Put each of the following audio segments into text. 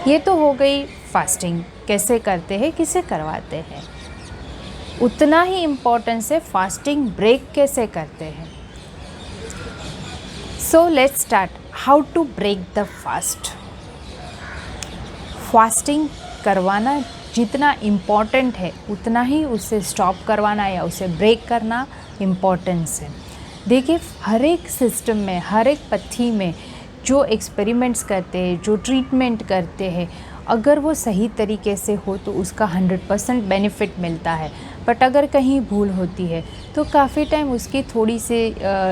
ये तो हो गई फास्टिंग कैसे करते हैं, किसे करवाते हैं। उतना ही इम्पोर्टेंस है फास्टिंग ब्रेक कैसे करते हैं। So let's start how to break the fast. Fasting करवाना जितना इम्पॉर्टेंट है उतना ही उसे स्टॉप करवाना या उसे ब्रेक करना इम्पॉर्टेंस है। देखिए, हर एक सिस्टम में, हर एक पद्धति में जो एक्सपेरिमेंट्स करते हैं, जो ट्रीटमेंट करते हैं, अगर वो सही तरीके से हो तो उसका 100% बेनिफिट मिलता है। बट अगर कहीं भूल होती है तो काफ़ी टाइम उसकी थोड़ी सी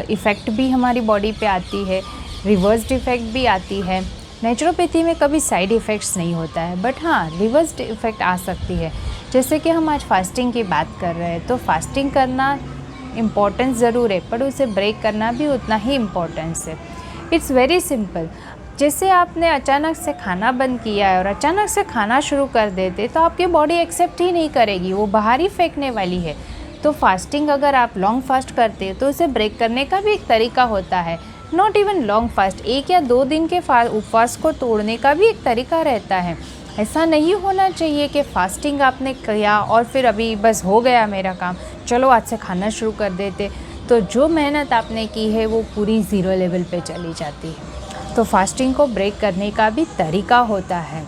इफ़ेक्ट भी हमारी बॉडी पे आती है, रिवर्स्ड इफ़ेक्ट भी आती है। नेचुरोपैथी में कभी साइड इफ़ेक्ट्स नहीं होता है, बट हाँ रिवर्स्ड इफ़ेक्ट आ सकती है। जैसे कि हम आज फास्टिंग की बात कर रहे हैं, तो फास्टिंग करना इम्पॉर्टेंस ज़रूर है, पर उसे ब्रेक करना भी उतना ही इम्पॉर्टेंस है। It's very simple. जैसे आपने अचानक से खाना बंद किया है और अचानक से खाना शुरू कर देते तो आपकी बॉडी एक्सेप्ट ही नहीं करेगी, वो बाहर ही फेंकने वाली है। तो फास्टिंग अगर आप लॉन्ग फास्ट करते हो तो उसे ब्रेक करने का भी एक तरीका होता है। नॉट इवन लॉन्ग फास्ट, 1 या 2 दिन के उपवास को तोड़ने का भी एक तरीका रहता है। ऐसा नहीं होना चाहिए कि फास्टिंग आपने किया और फिर अभी बस हो गया मेरा काम, चलो आज से खाना शुरू कर देते, तो जो मेहनत आपने की है वो पूरी ज़ीरो लेवल पे चली जाती है। तो फास्टिंग को ब्रेक करने का भी तरीका होता है।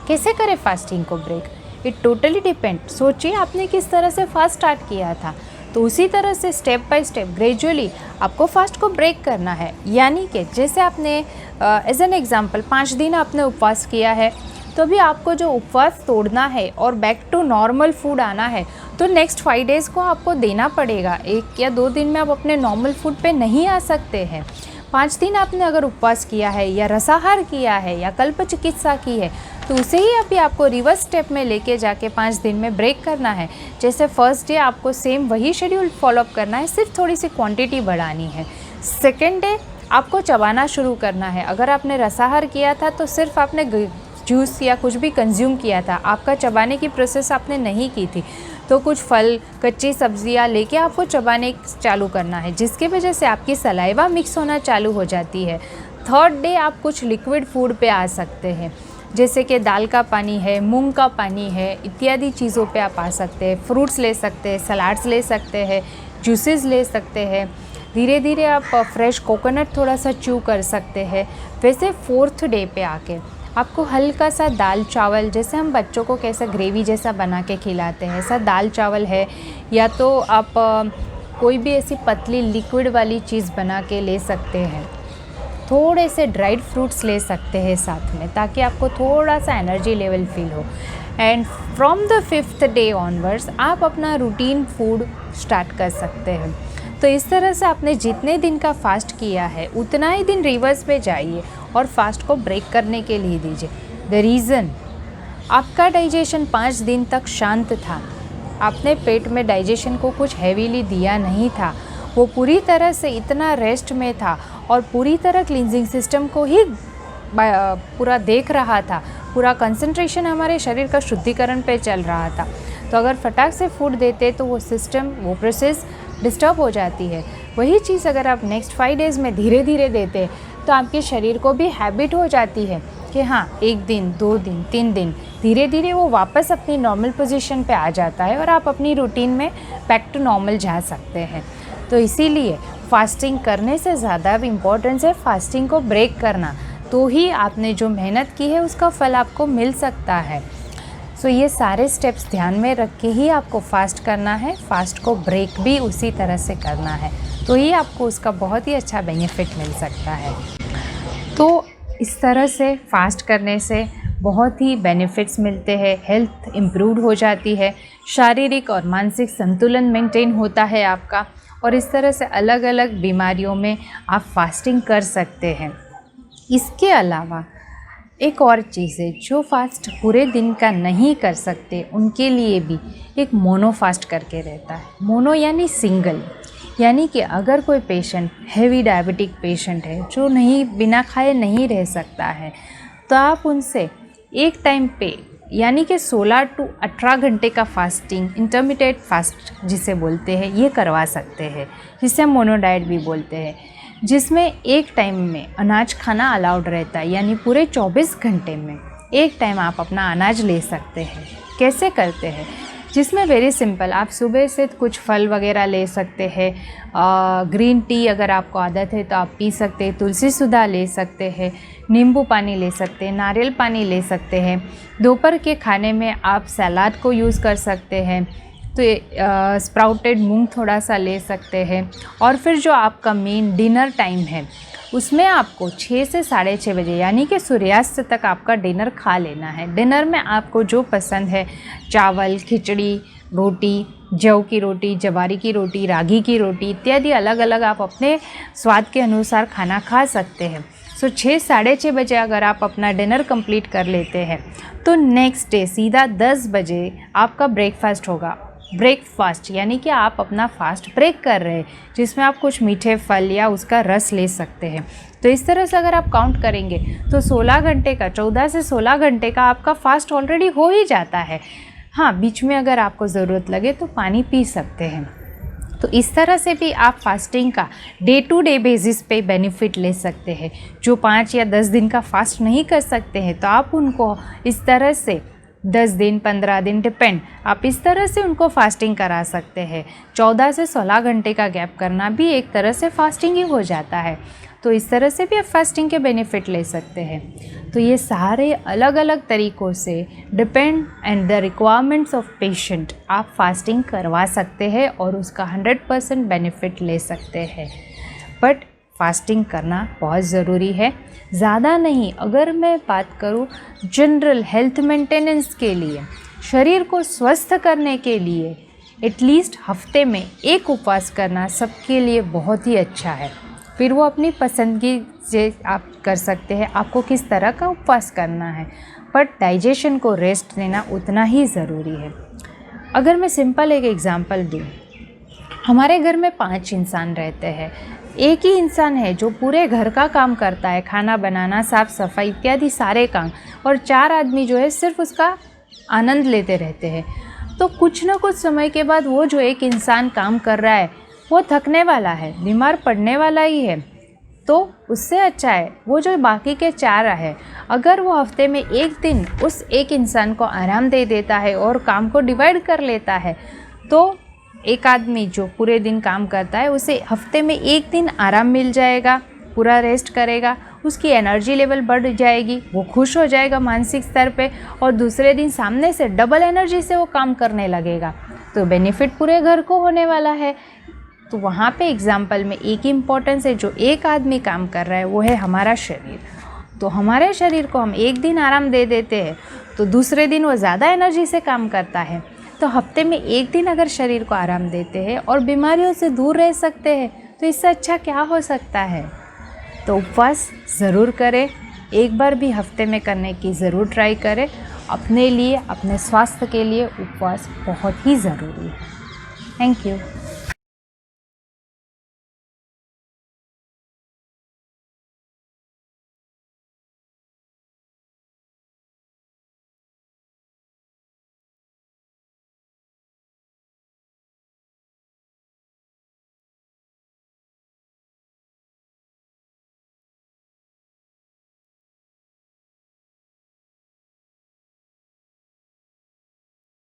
कैसे करें फास्टिंग को ब्रेक? It totally depend. सोचिए आपने किस तरह से फास्ट स्टार्ट किया था, तो उसी तरह से स्टेप बाय स्टेप ग्रेजुअली आपको फास्ट को ब्रेक करना है। यानी कि जैसे आपने एज एन एग्जांपल 5 दिन आपने उपवास किया है, तो अभी आपको जो उपवास तोड़ना है और बैक टू नॉर्मल फूड आना है, तो नेक्स्ट 5 डेज़ को आपको देना पड़ेगा। 1 या 2 दिन में आप अपने नॉर्मल फूड पे नहीं आ सकते हैं। 5 दिन आपने अगर उपवास किया है या रसाहार किया है या कल्प चिकित्सा की है, तो उसे ही अभी आपको रिवर्स स्टेप में लेके जाके 5 दिन में ब्रेक करना है। जैसे फर्स्ट डे आपको सेम वही शेड्यूल फॉलोअप करना है, सिर्फ थोड़ी सी क्वांटिटी बढ़ानी है। सेकेंड डे आपको चबाना शुरू करना है। अगर आपने रसाहार किया था तो सिर्फ आपने जूस या कुछ भी कंज्यूम किया था, आपका चबाने की प्रोसेस आपने नहीं की थी, तो कुछ फल, कच्ची सब्जियां लेके आपको चबाने चालू करना है, जिसकी वजह से आपकी सलाइवा मिक्स होना चालू हो जाती है। थर्ड डे आप कुछ लिक्विड फूड पे आ सकते हैं, जैसे कि दाल का पानी है, मूंग का पानी है, इत्यादि चीज़ों पे आप आ सकते हैं। फ्रूट्स ले सकते हैं, सलाड्स ले सकते हैं, जूसेस ले सकते हैं। धीरे धीरे आप फ्रेश कोकोनट थोड़ा सा च्यू कर सकते हैं। वैसे 4th डे पे आके आपको हल्का सा दाल चावल, जैसे हम बच्चों को कैसे ग्रेवी जैसा बना के खिलाते हैं, ऐसा दाल चावल है, या तो आप कोई भी ऐसी पतली लिक्विड वाली चीज़ बना के ले सकते हैं। थोड़े से ड्राइड फ्रूट्स ले सकते हैं साथ में, ताकि आपको थोड़ा सा एनर्जी लेवल फील हो। And from the 5th day onwards आप अपना रूटीन फूड स्टार्ट कर सकते हैं। तो इस तरह से आपने जितने दिन का फास्ट किया है उतना ही दिन रिवर्स पे जाइए और फास्ट को ब्रेक करने के लिए दीजिए। द रीज़न, आपका डाइजेशन 5 दिन तक शांत था, आपने पेट में डाइजेशन को कुछ हैवीली दिया नहीं था, वो पूरी तरह से इतना रेस्ट में था और पूरी तरह क्लींजिंग सिस्टम को ही पूरा देख रहा था। पूरा कंसंट्रेशन हमारे शरीर का शुद्धिकरण पे चल रहा था। तो अगर फटाक से फूड देते तो वो सिस्टम, वो प्रोसेस डिस्टर्ब हो जाती है। वही चीज़ अगर आप नेक्स्ट 5 डेज़ में धीरे धीरे देते तो आपके शरीर को भी हैबिट हो जाती है कि हाँ 1 दिन, 2 दिन, 3 दिन, धीरे धीरे वो वापस अपनी नॉर्मल पोजीशन पे आ जाता है और आप अपनी रूटीन में बैक टू नॉर्मल जा सकते हैं। तो इसीलिए फास्टिंग करने से ज़्यादा इम्पोर्टेंस है फास्टिंग को ब्रेक करना, तो ही आपने जो मेहनत की है उसका फल आपको मिल सकता है। सो ये सारे स्टेप्स ध्यान में रख के ही आपको फास्ट करना है, फास्ट को ब्रेक भी उसी तरह से करना है, तो ही आपको उसका बहुत ही अच्छा बेनिफिट मिल सकता है। तो इस तरह से फास्ट करने से बहुत ही बेनिफिट्स मिलते हैं। हेल्थ इम्प्रूव हो जाती है, शारीरिक और मानसिक संतुलन मेंटेन होता है आपका, और इस तरह से अलग अलग बीमारियों में आप फास्टिंग कर सकते हैं। इसके अलावा एक और चीज़ है, जो फास्ट पूरे दिन का नहीं कर सकते उनके लिए भी एक मोनो फास्ट करके रहता है। मोनो यानी सिंगल, यानी कि अगर कोई पेशेंट हैवी डायबिटिक पेशेंट है जो नहीं बिना खाए नहीं रह सकता है, तो आप उनसे एक टाइम पे यानी कि 16 to 18 घंटे का फास्टिंग, इंटरमिटेंट फास्ट जिसे बोलते हैं, ये करवा सकते हैं, जिसे हम मोनो डाइट भी बोलते हैं, जिसमें एक टाइम में अनाज खाना अलाउड रहता है, यानी पूरे 24 घंटे में एक टाइम आप अपना अनाज ले सकते हैं। कैसे करते हैं? जिसमें वेरी सिंपल, आप सुबह से कुछ फल वगैरह ले सकते हैं। ग्रीन टी अगर आपको आदत है तो आप पी सकते हैं, तुलसी सुधा ले सकते हैं, नींबू पानी ले सकते हैं, नारियल पानी ले सकते हैं। दोपहर के खाने में आप सलाद को यूज़ कर सकते हैं, तो स्प्राउटेड मूंग थोड़ा सा ले सकते हैं। और फिर जो आपका मेन डिनर टाइम है उसमें आपको 6 से 6:30 बजे यानी कि सूर्यास्त तक आपका डिनर खा लेना है। डिनर में आपको जो पसंद है, चावल, खिचड़ी, रोटी, जौ की रोटी, जवारी की रोटी, रागी की रोटी इत्यादि अलग अलग आप अपने स्वाद के अनुसार खाना खा सकते हैं। सो 6 6:30 बजे अगर आप अपना डिनर कंप्लीट कर लेते हैं तो नेक्स्ट डे सीधा 10 बजे आपका ब्रेकफास्ट होगा। ब्रेकफास्ट यानी कि आप अपना फास्ट ब्रेक कर रहे हैं, जिसमें आप कुछ मीठे फल या उसका रस ले सकते हैं। तो इस तरह से अगर आप काउंट करेंगे तो 16 घंटे का, 14 से 16 घंटे का आपका फास्ट ऑलरेडी हो ही जाता है। हाँ, बीच में अगर आपको ज़रूरत लगे तो पानी पी सकते हैं। तो इस तरह से भी आप फास्टिंग का डे टू डे बेसिस पे बेनिफिट ले सकते हैं। जो 5 या 10 दिन का फास्ट नहीं कर सकते हैं तो आप उनको इस तरह से 10 दिन 15 दिन डिपेंड, आप इस तरह से उनको फास्टिंग करा सकते हैं। 14 से 16 घंटे का गैप करना भी एक तरह से फास्टिंग ही हो जाता है। तो इस तरह से भी आप फास्टिंग के बेनिफिट ले सकते हैं। तो ये सारे अलग अलग तरीक़ों से depend and the requirements of patient आप फास्टिंग करवा सकते हैं और उसका 100% बेनिफिट ले सकते हैं। बट फास्टिंग करना बहुत ज़रूरी है, ज़्यादा नहीं। अगर मैं बात करूँ जनरल हेल्थ मेंटेनेंस के लिए, शरीर को स्वस्थ करने के लिए एटलीस्ट हफ्ते में एक उपवास करना सबके लिए बहुत ही अच्छा है। फिर वो अपनी पसंदगी से आप कर सकते हैं, आपको किस तरह का उपवास करना है, बट डाइजेशन को रेस्ट देना उतना ही ज़रूरी है। अगर मैं सिंपल एक एग्ज़ाम्पल दूँ, हमारे घर में 5 इंसान रहते हैं। एक ही इंसान है जो पूरे घर का काम करता है, खाना बनाना, साफ़ सफाई इत्यादि सारे काम, और 4 आदमी जो है सिर्फ उसका आनंद लेते रहते हैं। तो कुछ ना कुछ समय के बाद वो जो एक इंसान काम कर रहा है वो थकने वाला है, बीमार पड़ने वाला ही है। तो उससे अच्छा है वो जो बाकी के 4 है, अगर वो हफ्ते में एक दिन उस एक इंसान को आराम दे देता है और काम को डिवाइड कर लेता है, तो एक आदमी जो पूरे दिन काम करता है उसे हफ्ते में एक दिन आराम मिल जाएगा, पूरा रेस्ट करेगा, उसकी एनर्जी लेवल बढ़ जाएगी, वो खुश हो जाएगा मानसिक स्तर पे, और दूसरे दिन सामने से डबल एनर्जी से वो काम करने लगेगा। तो बेनिफिट पूरे घर को होने वाला है। तो वहाँ पे एग्जाम्पल में एक ही इम्पोर्टेंस है, जो एक आदमी काम कर रहा है वो है हमारा शरीर। तो हमारे शरीर को हम एक दिन आराम दे देते हैं तो दूसरे दिन वो ज़्यादा एनर्जी से काम करता है। तो हफ्ते में एक दिन अगर शरीर को आराम देते हैं और बीमारियों से दूर रह सकते हैं तो इससे अच्छा क्या हो सकता है। तो उपवास ज़रूर करें, एक बार भी हफ्ते में करने की ज़रूर ट्राई करें। अपने लिए, अपने स्वास्थ्य के लिए उपवास बहुत ही ज़रूरी है। Thank you.